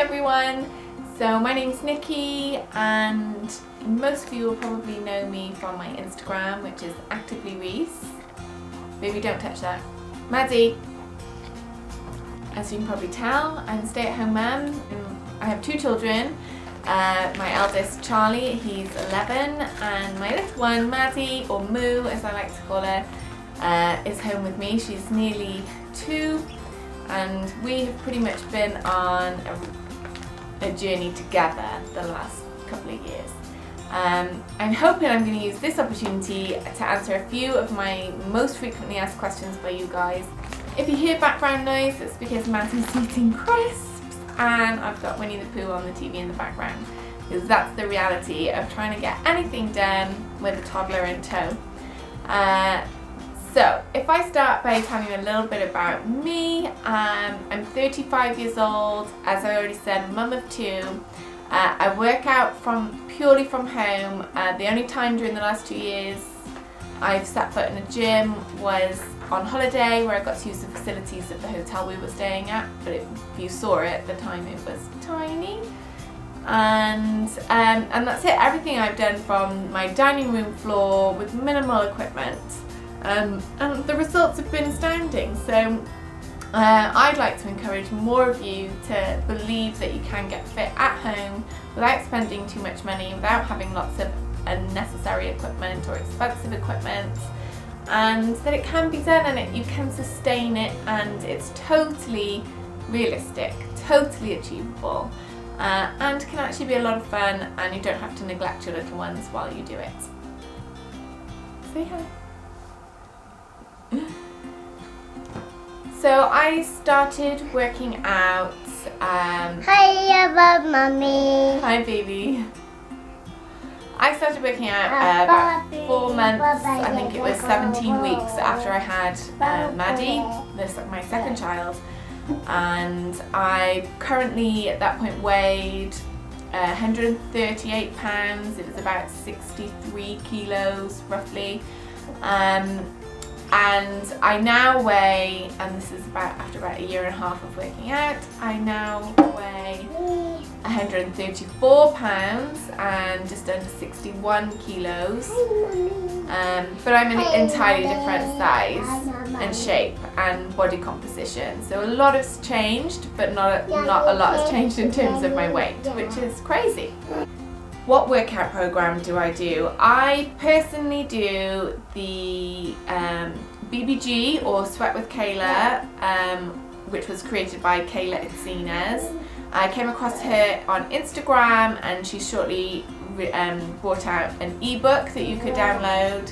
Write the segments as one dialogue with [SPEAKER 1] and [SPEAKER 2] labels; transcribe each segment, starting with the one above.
[SPEAKER 1] everyone, so my name's Nikki and most of you will probably know me from my Instagram, which is Actively Reese. Baby, don't touch that. Maddie. As you can probably tell, I'm a stay-at-home mum and I have two children. My eldest Charlie, he's 11, and my little one Maddie, or Moo as I like to call her, is home with me. She's nearly 2 and we have pretty much been on a journey together the last couple of years. I'm hoping I'm going to use this opportunity to answer a few of my most frequently asked questions by you guys. If you hear background noise, it's because Maddie's eating crisps and I've got Winnie the Pooh on the TV in the background, because that's the reality of trying to get anything done with a toddler in tow. So if I start by telling you a little bit about me, I'm 35 years old, as I already said, mum of 2. I work out purely from home. The only time during the last 2 years I've set foot in a gym was on holiday, where I got to use the facilities of the hotel we were staying at, but if you saw it at the time it was tiny. And that's it. Everything I've done from my dining room floor with minimal equipment. And the results have been astounding. So I'd like to encourage more of you to believe that you can get fit at home without spending too much money, without having lots of unnecessary equipment or expensive equipment, and that it can be done and you can sustain it, and it's totally realistic, totally achievable, and can actually be a lot of fun, and you don't have to neglect your little ones while you do it. Say hi. So I started working out.
[SPEAKER 2] Hi, mommy.
[SPEAKER 1] Hi, baby. I started working out about 4 months. I think it was 17 weeks after I had Maddie, my second child, and I currently at that point weighed 138 pounds. It was about 63 kilos roughly. And I now weigh, and this is after about a year and a half of working out, I now weigh 134 pounds and just under 61 kilos. But I'm an entirely different size and shape and body composition. So a lot has changed, but not a lot has changed in terms of my weight, which is crazy. What workout program do I do? I personally do the BBG, or Sweat with Kayla, which was created by Kayla Itsines. I came across her on Instagram and she shortly brought out an ebook that you could download,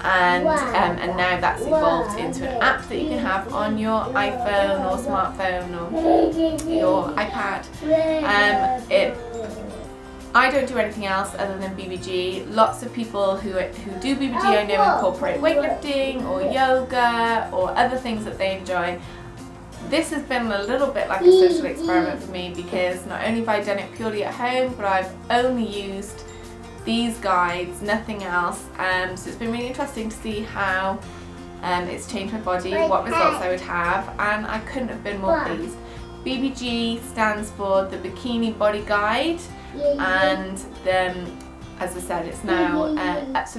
[SPEAKER 1] and now that's evolved into an app that you can have on your iPhone or smartphone or your iPad. I don't do anything else other than BBG. Lots of people who do BBG I know incorporate weightlifting or yoga or other things that they enjoy. This has been a little bit like a social experiment for me, because not only have I done it purely at home, but I've only used these guides, nothing else. So it's been really interesting to see how it's changed my body, what results I would have, and I couldn't have been more pleased. BBG stands for the Bikini Body Guide. And then, as I said, it's now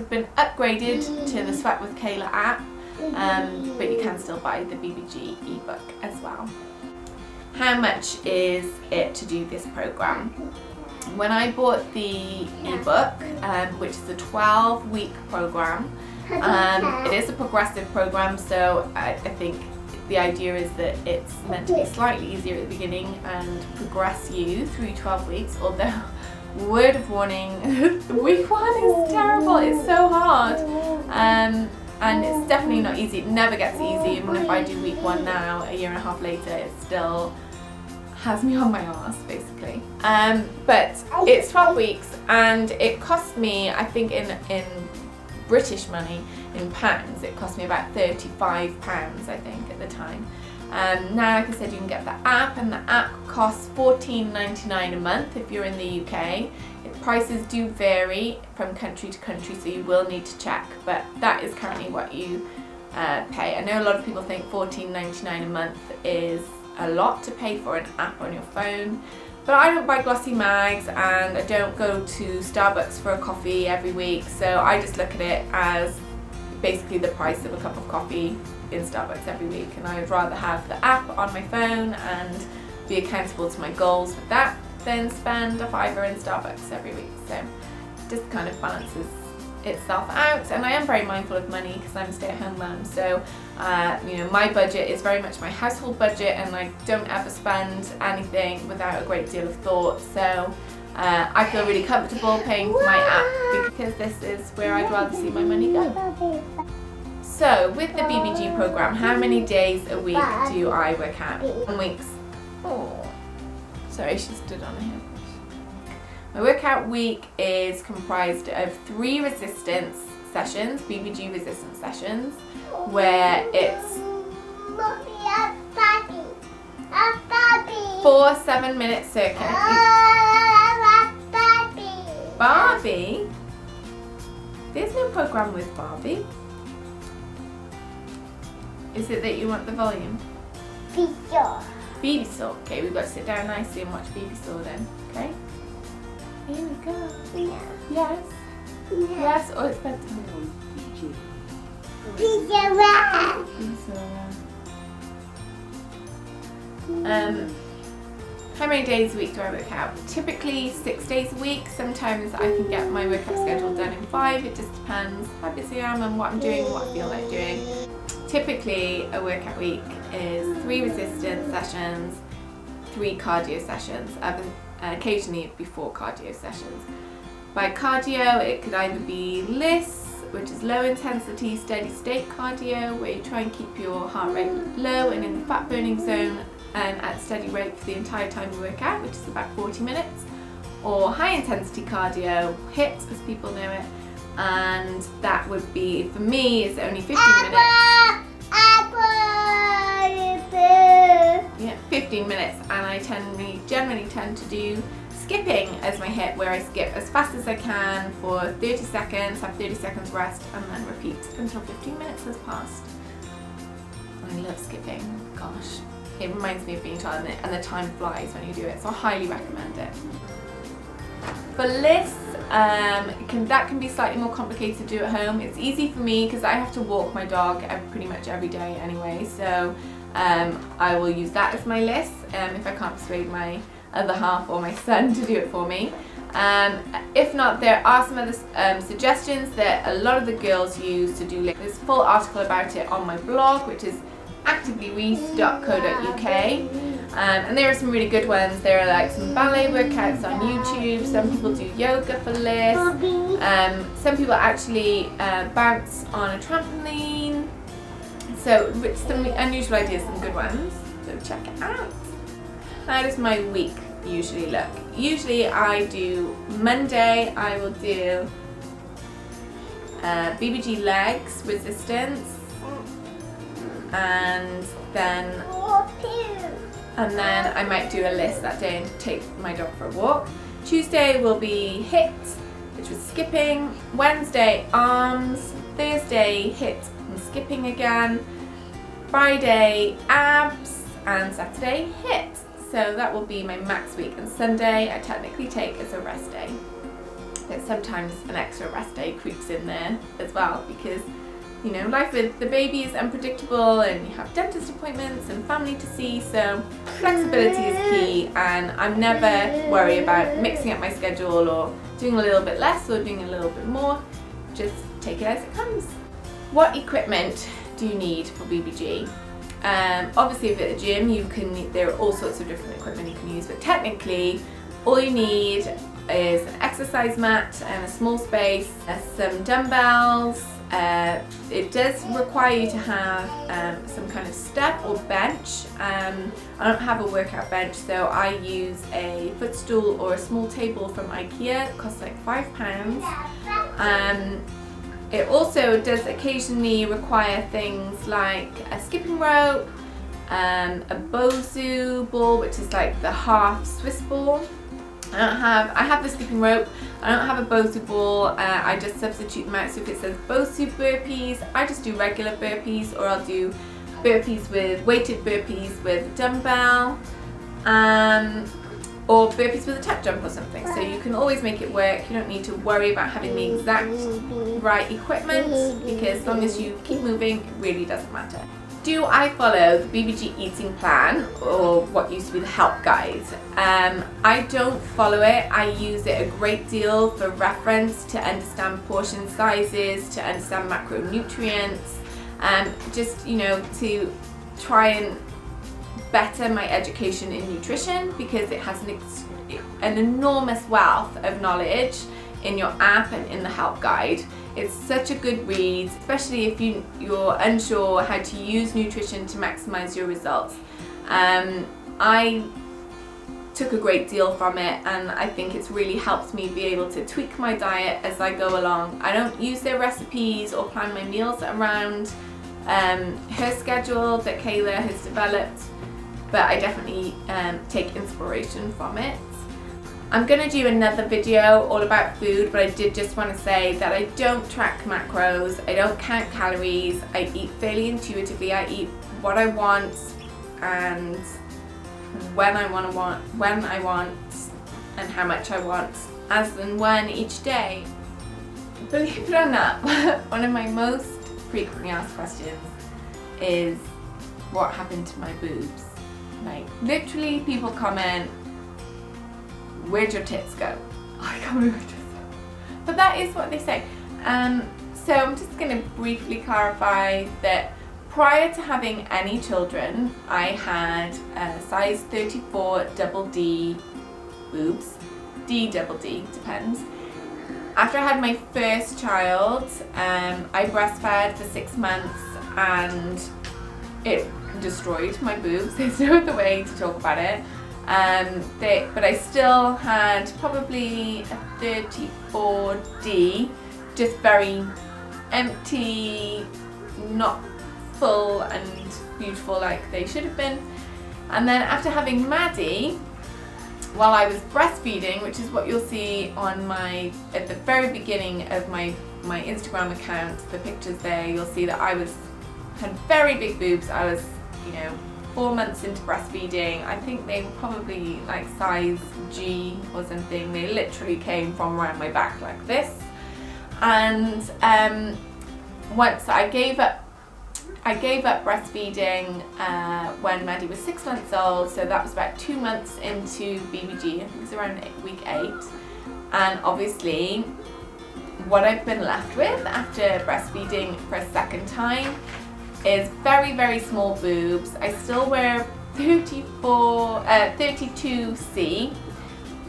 [SPEAKER 1] been upgraded to the Sweat with Kayla app, but you can still buy the BBG ebook as well. How much is it to do this program? When I bought the ebook, which is a 12-week program, it is a progressive program, so I think the idea is that it's meant to be slightly easier at the beginning and progress you through 12 weeks, although, word of warning, week 1 is terrible, it's so hard. And it's definitely not easy, it never gets easy. Even if I do week 1 now, a year and a half later, it still has me on my arse, basically. But it's 12 weeks and it cost me, I think in British money, in pounds, it cost me about £35, I think, at the time. Now, like I said, you can get the app, and the app costs $14.99 a month if you're in the UK. Prices do vary from country to country, so you will need to check, but that is currently what you pay. I know a lot of people think $14.99 a month is a lot to pay for an app on your phone, But I don't buy glossy mags and I don't go to Starbucks for a coffee every week, so I just look at it as basically the price of a cup of coffee in Starbucks every week, and I would rather have the app on my phone and be accountable to my goals with that than spend a $5 in Starbucks every week. So it just kind of balances itself out, and I am very mindful of money because I'm a stay-at-home mum, so you know, my budget is very much my household budget, and I don't ever spend anything without a great deal of thought. So I feel really comfortable paying for my app because this is where I'd rather see my money go. So with the BBG program, how many days a week do I work out? 1 weeks. Oh, sorry, she stood on a hip. My workout week is comprised of 3 resistance sessions, BBG resistance sessions, where it's 4 7-minute circuits. Barbie? There's no program with Barbie. Is it that you want the volume? BB Saw. Okay, we've got to sit down nicely and watch BB Saw then. Okay? Here we go.
[SPEAKER 2] Yeah.
[SPEAKER 1] Yes. Yes. Oh, it's bedtime. How many days a week do I work out? Typically 6 days a week. Sometimes I can get my workout schedule done in 5. It just depends how busy I am and what I'm doing and what I feel like doing. Typically a workout week is 3 resistance sessions, 3 cardio sessions. Occasionally it'd be 4 cardio sessions. By cardio, it could either be LISS, which is low intensity steady state cardio, where you try and keep your heart rate low and in the fat burning zone and at steady rate for the entire time you work out, which is about 40 minutes, or high intensity cardio, HIIT as people know it, and that would be, for me, it's only 15 minutes. Yeah, 15 minutes, and I generally tend to do skipping as my HIIT, where I skip as fast as I can for 30 seconds, have 30 seconds rest, and then repeat until 15 minutes has passed. I love skipping, gosh. It reminds me of being a child, and the time flies when you do it, so I highly recommend it. For LISS, that can be slightly more complicated to do at home. It's easy for me because I have to walk my dog pretty much every day anyway, so I will use that as my LISS if I can't persuade my other half or my son to do it for me. If not, there are some other suggestions that a lot of the girls use to do LISS. There's a full article about it on my blog, which is activelyreese.co.uk, and there are some really good ones. There are like some ballet workouts on YouTube. Some people do yoga for LISS. Some people actually bounce on a trampoline. So some unusual ideas, some good ones. So check it out. How does my week usually look? Usually I do Monday, I will do BBG legs resistance, and then I might do a LISS that day and take my dog for a walk. Tuesday will be HIIT, which was skipping. Wednesday arms. Thursday HIIT and skipping again. Friday abs, and Saturday HIIT. So that will be my max week, and Sunday I technically take as a rest day. But sometimes an extra rest day creeps in there as well, because you know, life with the baby is unpredictable and you have dentist appointments and family to see, so flexibility is key, and I'm never worried about mixing up my schedule or doing a little bit less or doing a little bit more. Just take it as it comes. What equipment do you need for BBG? Obviously if at the gym there are all sorts of different equipment you can use, but technically all you need is an exercise mat and a small space, some dumbbells. It does require you to have some kind of step or bench. I don't have a workout bench, so I use a footstool or a small table from IKEA. It costs like £5. It also does occasionally require things like a skipping rope, a Bosu ball, which is like the half Swiss ball. I have the skipping rope. I don't have a Bosu ball. I just substitute them out. So if it says Bosu burpees, I just do regular burpees, or I'll do burpees with weighted burpees with a dumbbell. or burpees with a tuck jump or something. So you can always make it work. You don't need to worry about having the exact right equipment, because as long as you keep moving, it really doesn't matter. Do I follow the BBG eating plan, or what used to be the help guide? I don't follow it. I use it a great deal for reference, to understand portion sizes, to understand macronutrients, just, you know, to try and better my education in nutrition, because it has an enormous wealth of knowledge in your app and in the help guide. It's such a good read, especially if you're unsure how to use nutrition to maximize your results. I took a great deal from it, and I think it's really helped me be able to tweak my diet as I go along. I don't use their recipes or plan my meals around her schedule that Kayla has developed, but I definitely take inspiration from it. I'm going to do another video all about food, but I did just want to say that I don't track macros, I don't count calories, I eat fairly intuitively. I eat what I want and when I want and how much I want, as and when each day. Believe it or not, one of my most frequently asked questions is what happened to my boobs. Like, literally people comment, where'd your tits go? I can't remember what it is. But that is what they say. So I'm just going to briefly clarify that prior to having any children, I had a size 34 double D boobs. D double D, depends. After I had my first child, I breastfed for 6 months and it destroyed my boobs. There's no other way to talk about it. But I still had probably a 34D, just very empty, not full and beautiful like they should have been. And then after having Maddie, while I was breastfeeding, which is what you'll see on at the very beginning of my Instagram account, the pictures there, you'll see that I had very big boobs. I was, 4 months into breastfeeding. I think they were probably like size G or something. They literally came from around my back like this. And once I gave up breastfeeding when Maddie was 6 months old, so that was about 2 months into BBG. I think it was around week 8. And obviously, what I've been left with after breastfeeding for a second time is very, very small boobs. I still wear 32C,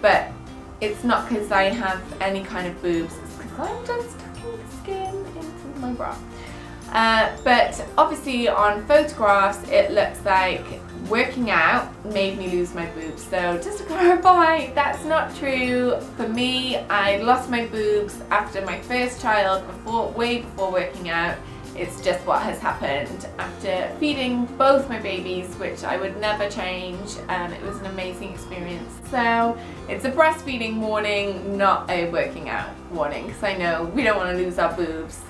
[SPEAKER 1] but it's not because I have any kind of boobs, it's because I'm just tucking the skin into my bra. But obviously on photographs it looks like working out made me lose my boobs. So just to clarify, that's not true. For me, I lost my boobs after my first child, way before working out. It's just what has happened after feeding both my babies, which I would never change, and it was an amazing experience. So it's a breastfeeding warning, not a working out warning, because I know we don't want to lose our boobs,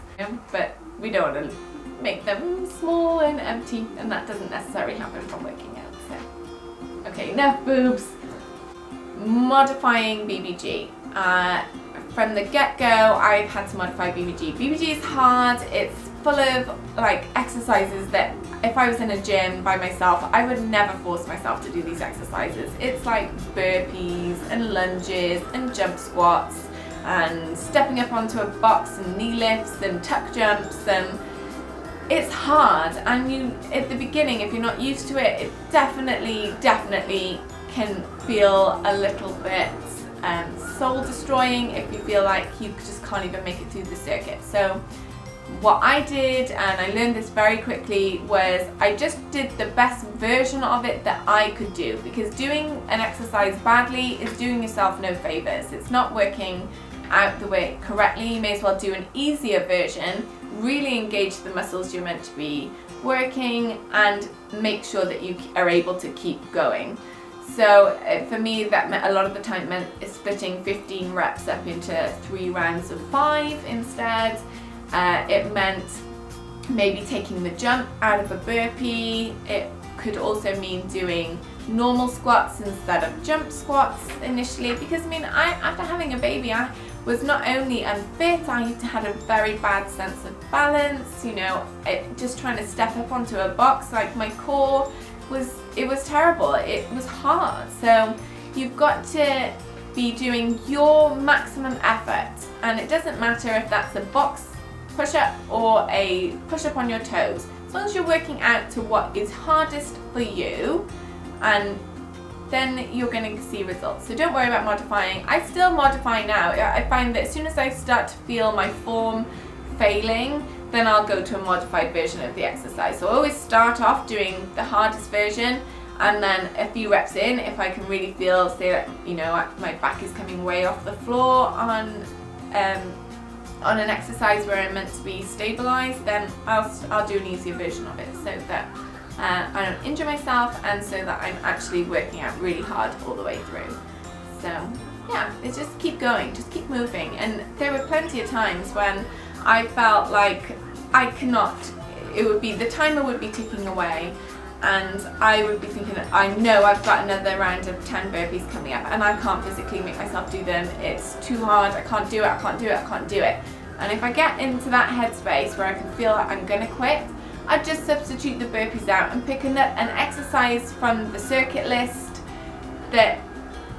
[SPEAKER 1] but we don't want to make them small and empty, and that doesn't necessarily happen from working out. So, okay, enough boobs. Modifying BBG. From the get-go, I've had to modify BBG. BBG is hard. It's full of like exercises that if I was in a gym by myself, I would never force myself to do these exercises. It's like burpees and lunges and jump squats and stepping up onto a box and knee lifts and tuck jumps, and it's hard. And at the beginning, if you're not used to it, it definitely can feel a little bit soul destroying if you feel like you just can't even make it through the circuit. So what I did, and I learned this very quickly, was I just did the best version of it that I could do, because doing an exercise badly is doing yourself no favors. It's not working out the way correctly. You may as well do an easier version, really engage the muscles you're meant to be working, and make sure that you are able to keep going. So for me, that meant a lot of the time meant splitting 15 reps up into 3 rounds of 5 instead. It meant maybe taking the jump out of a burpee. It could also mean doing normal squats instead of jump squats initially, because I mean, after having a baby, I was not only unfit, I had a very bad sense of balance, you know, just trying to step up onto a box, like my core was terrible, it was hard. So you've got to be doing your maximum effort, and it doesn't matter if that's a box push-up or a push-up on your toes, as long as you're working out to what is hardest for you, and then you're going to see results. So don't worry about modifying. I still modify now. I find that as soon as I start to feel my form failing, then I'll go to a modified version of the exercise. So I always start off doing the hardest version, and then a few reps in, if I can really feel, say that, you know, my back is coming way off the floor on an exercise where I'm meant to be stabilized, then I'll do an easier version of it, so that I don't injure myself, and so that I'm actually working out really hard all the way through. So yeah, it's just keep going, just keep moving. And there were plenty of times when I felt like I cannot, the timer would be ticking away, and I would be thinking, I know I've got another round of 10 burpees coming up, and I can't physically make myself do them, it's too hard, I can't do it. And if I get into that headspace where I can feel like I'm gonna quit, I just substitute the burpees out and pick an exercise from the circuit list that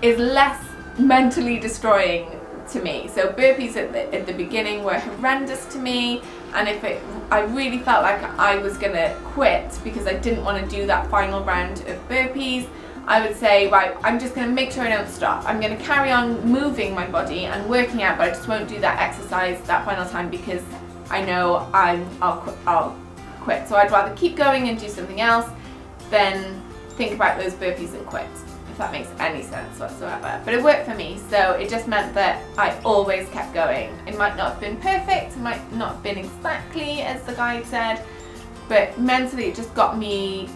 [SPEAKER 1] is less mentally destroying to me. So burpees at the beginning were horrendous to me, and I really felt like I was gonna quit because I didn't want to do that final round of burpees, I would say, right, I'm just gonna make sure I don't stop. I'm gonna carry on moving my body and working out, but I just won't do that exercise that final time because I know I'll quit. So I'd rather keep going and do something else than think about those burpees and quit, if that makes any sense whatsoever. But it worked for me, so it just meant that I always kept going. It might not have been perfect, it might not have been exactly as the guide said, but mentally it just got me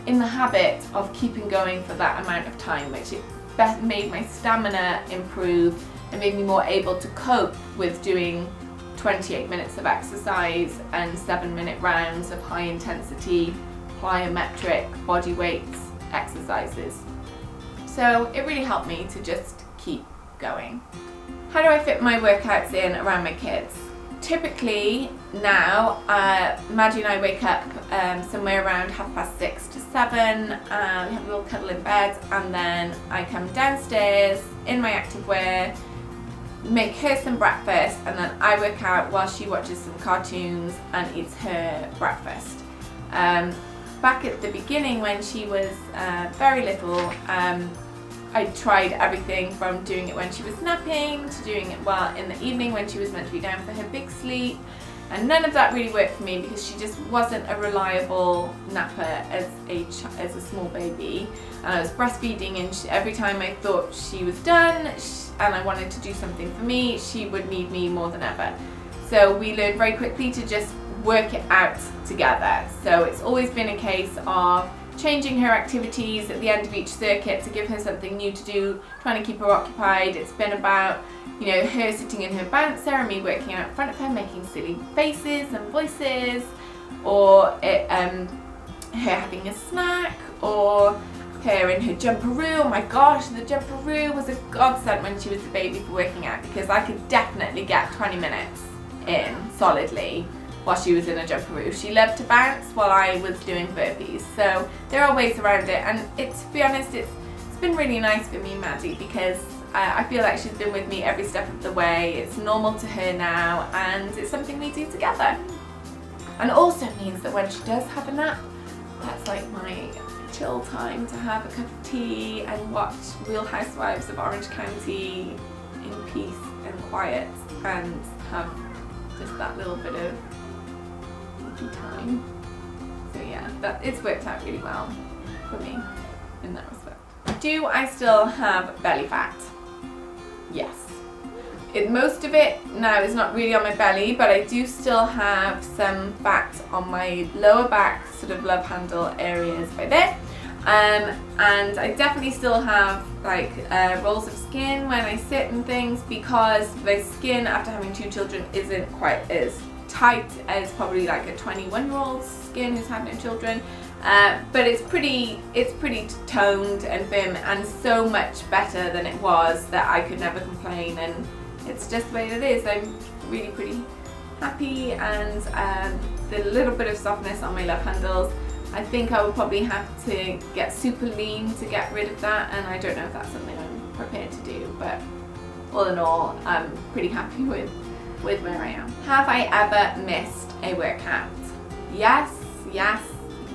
[SPEAKER 1] in the habit of keeping going for that amount of time, which it made my stamina improve and made me more able to cope with doing 28 minutes of exercise and 7-minute rounds of high intensity plyometric body weights exercises. So it really helped me to just keep going. How do I fit my workouts in around my kids? Typically now, Maddie and I wake up somewhere around 6:30 to 7, we have a little cuddle in bed, and then I come downstairs in my activewear, make her some breakfast, and then I work out while she watches some cartoons and eats her breakfast. Back at the beginning when she was very little, I tried everything from doing it when she was napping to doing it in the evening when she was meant to be down for her big sleep, and none of that really worked for me because she just wasn't a reliable napper as a small baby, and I was breastfeeding, and every time I thought she was done and I wanted to do something for me, she would need me more than ever. So we learned very quickly to just work it out together. So it's always been a case of changing her activities at the end of each circuit to give her something new to do, trying to keep her occupied. It's been about, you know, her sitting in her bouncer and me working out in front of her, making silly faces and voices, or her having a snack, or her in her jumperoo. Oh my gosh, the jumperoo was a godsend when she was a baby for working out, because I could definitely get 20 minutes in solidly while she was in a jumperoo. She loved to bounce while I was doing burpees. So there are ways around it, and to be honest, it's been really nice for me and Maddie, because I feel like she's been with me every step of the way. It's normal to her now, and it's something we do together. And also means that when she does have a nap, that's like my chill time to have a cup of tea and watch Real Housewives of Orange County in peace and quiet, and have just that little bit of time. So yeah, it's worked out really well for me in that respect. Do I still have belly fat? Yes. Most of it now is not really on my belly, but I do still have some fat on my lower back, sort of love handle areas by there. And I definitely still have like rolls of skin when I sit and things, because my skin after having 2 children isn't quite as tight as probably like a 21-year-old's skin who's had no children. but it's pretty toned and firm and so much better than it was that I could never complain, and it's just the way it is. I'm really pretty happy, and the little bit of softness on my love handles, I think I will probably have to get super lean to get rid of that, and I don't know if that's something I'm prepared to do, but all in all, I'm pretty happy with where I am. Have I ever missed a workout? Yes, yes,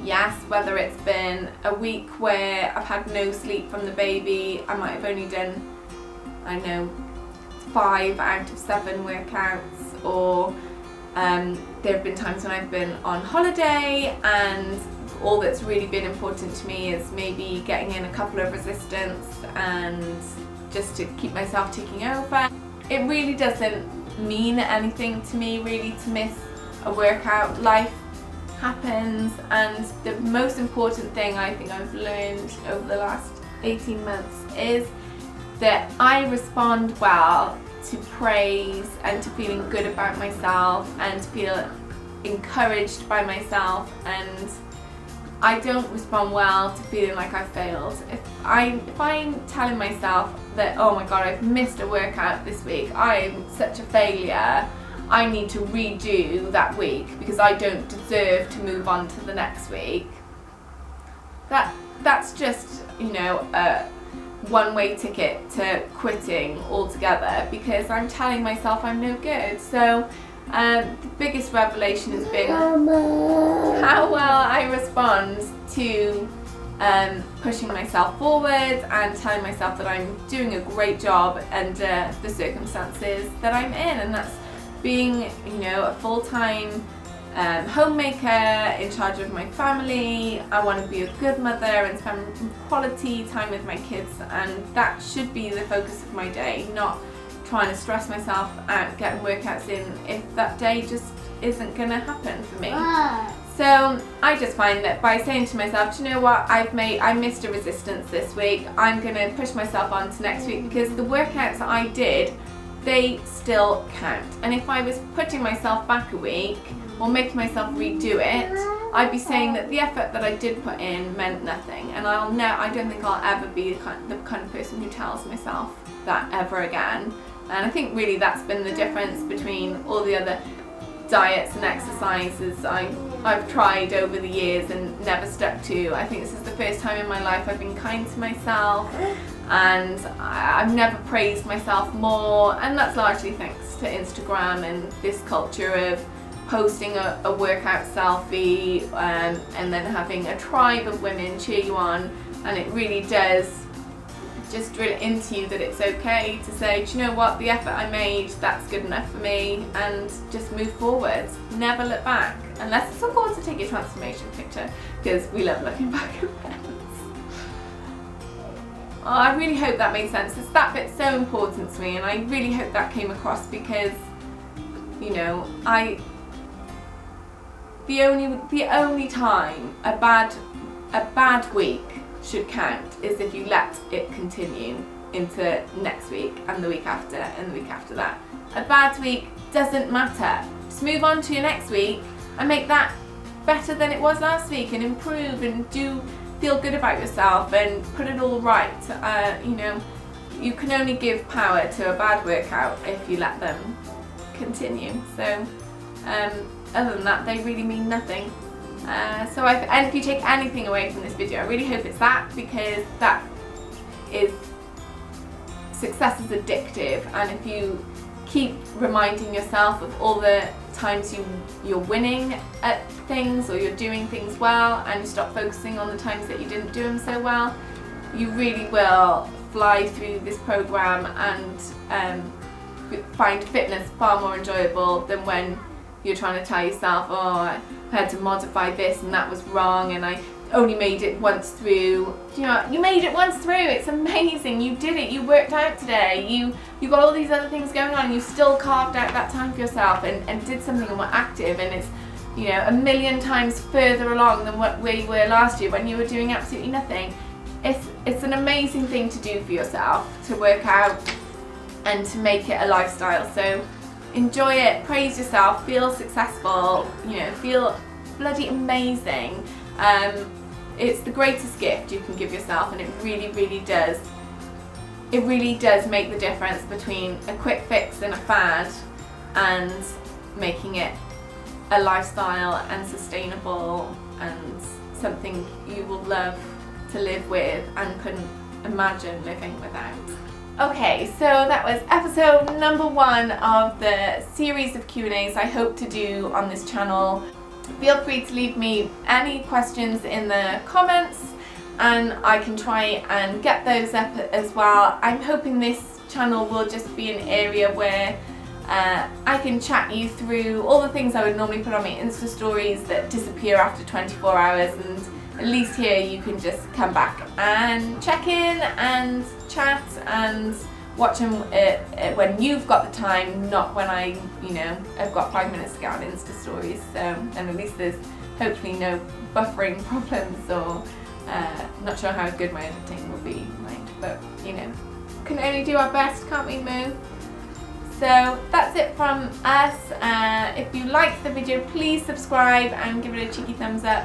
[SPEAKER 1] yes. Whether it's been a week where I've had no sleep from the baby, I might have only done, I don't know, 5 out of 7 workouts, or there have been times when I've been on holiday and all that's really been important to me is maybe getting in a couple of resistance and just to keep myself ticking over. It really doesn't mean anything to me really to miss a workout. Life happens, and the most important thing I think I've learned over the last 18 months is that I respond well to praise and to feeling good about myself and to feel encouraged by myself, and I don't respond well to feeling like I've failed. If I'm telling myself that, oh my god, I've missed a workout this week, I'm such a failure, I need to redo that week because I don't deserve to move on to the next week, that's just, you know, a one-way ticket to quitting altogether, because I'm telling myself I'm no good. So the biggest revelation has been how well I respond to pushing myself forward and telling myself that I'm doing a great job under the circumstances that I'm in, and that's being, you know, a full-time homemaker in charge of my family. I want to be a good mother and spend quality time with my kids, and that should be the focus of my day, not trying to stress myself out getting workouts in if that day just isn't going to happen for me. So I just find that by saying to myself, do you know what, I missed a resistance this week, I'm going to push myself on to next week, because the workouts that I did, they still count. And if I was putting myself back a week or making myself redo it, I'd be saying that the effort that I did put in meant nothing, and I don't think I'll ever be the kind of person who tells myself that ever again. And I think really that's been the difference between all the other diets and exercises I've tried over the years and never stuck to. I think this is the first time in my life I've been kind to myself, and I've never praised myself more, and that's largely thanks to Instagram and this culture of posting a workout selfie and then having a tribe of women cheer you on, and it really does just drill into you that it's okay to say, do you know what, the effort I made, that's good enough for me, and just move forward. Never look back, unless it's of course to take your transformation picture, because we love looking back at things. Oh, I really hope that made sense. That bit's so important to me, and I really hope that came across, because, you know, the only time a bad week should count is if you let it continue into next week and the week after and the week after that. A bad week doesn't matter. Just move on to your next week and make that better than it was last week, and improve and do feel good about yourself and put it all right. You know, you can only give power to a bad workout if you let them continue. So other than that, they really mean nothing. And if you take anything away from this video, I really hope it's that, because that is, success is addictive, and if you keep reminding yourself of all the times you're winning at things or you're doing things well, and you stop focusing on the times that you didn't do them so well, you really will fly through this program and find fitness far more enjoyable than when you're trying to tell yourself, oh, I had to modify this and that was wrong and I only made it once through. You know, you made it once through, it's amazing, you did it, you worked out today, you got all these other things going on, and you still carved out that time for yourself and did something and were active, and it's, you know, a million times further along than where you were last year when you were doing absolutely nothing. It's an amazing thing to do for yourself, to work out and to make it a lifestyle. So enjoy it, praise yourself, feel successful, you know, feel bloody amazing, It's the greatest gift you can give yourself, and it really, really does. It really does make the difference between a quick fix and a fad and making it a lifestyle and sustainable and something you will love to live with and couldn't imagine living without. Okay, so that was episode number 1 of the series of Q&As I hope to do on this channel. Feel free to leave me any questions in the comments and I can try and get those up as well. I'm hoping this channel will just be an area where I can chat you through all the things I would normally put on my Insta stories that disappear after 24 hours, and at least here you can just come back and check in and chat and watch them when you've got the time, not when I've got 5 minutes to get on Insta stories. So, and at least there's hopefully no buffering problems, or not sure how good my editing will be, but can only do our best, can't we, Moo? So that's it from us. If you liked the video, please subscribe and give it a cheeky thumbs up.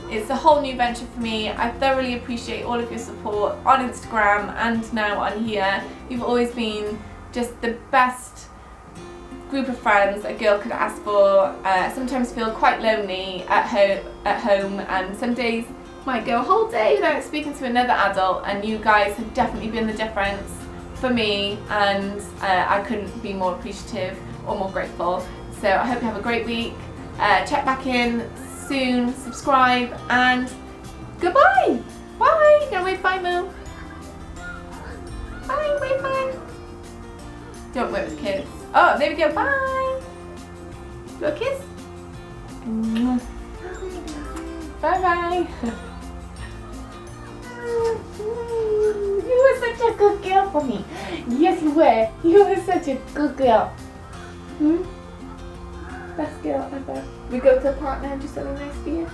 [SPEAKER 1] It's a whole new venture for me. I thoroughly appreciate all of your support on Instagram and now on here. You've always been just the best group of friends a girl could ask for. Sometimes feel quite lonely at home, and some days might go a whole day without speaking to another adult, and you guys have definitely been the difference for me, and I couldn't be more appreciative or more grateful. So I hope you have a great week. Check back in soon, subscribe, and goodbye. Bye. Gonna wave bye, Moo. Bye, wave bye. Don't work with kids. Oh, there we go. Bye. Little kiss. Bye bye. You were such a good girl for me. Yes, you were. You were such a good girl. Best girl ever. We go to the park now and do something nice for you.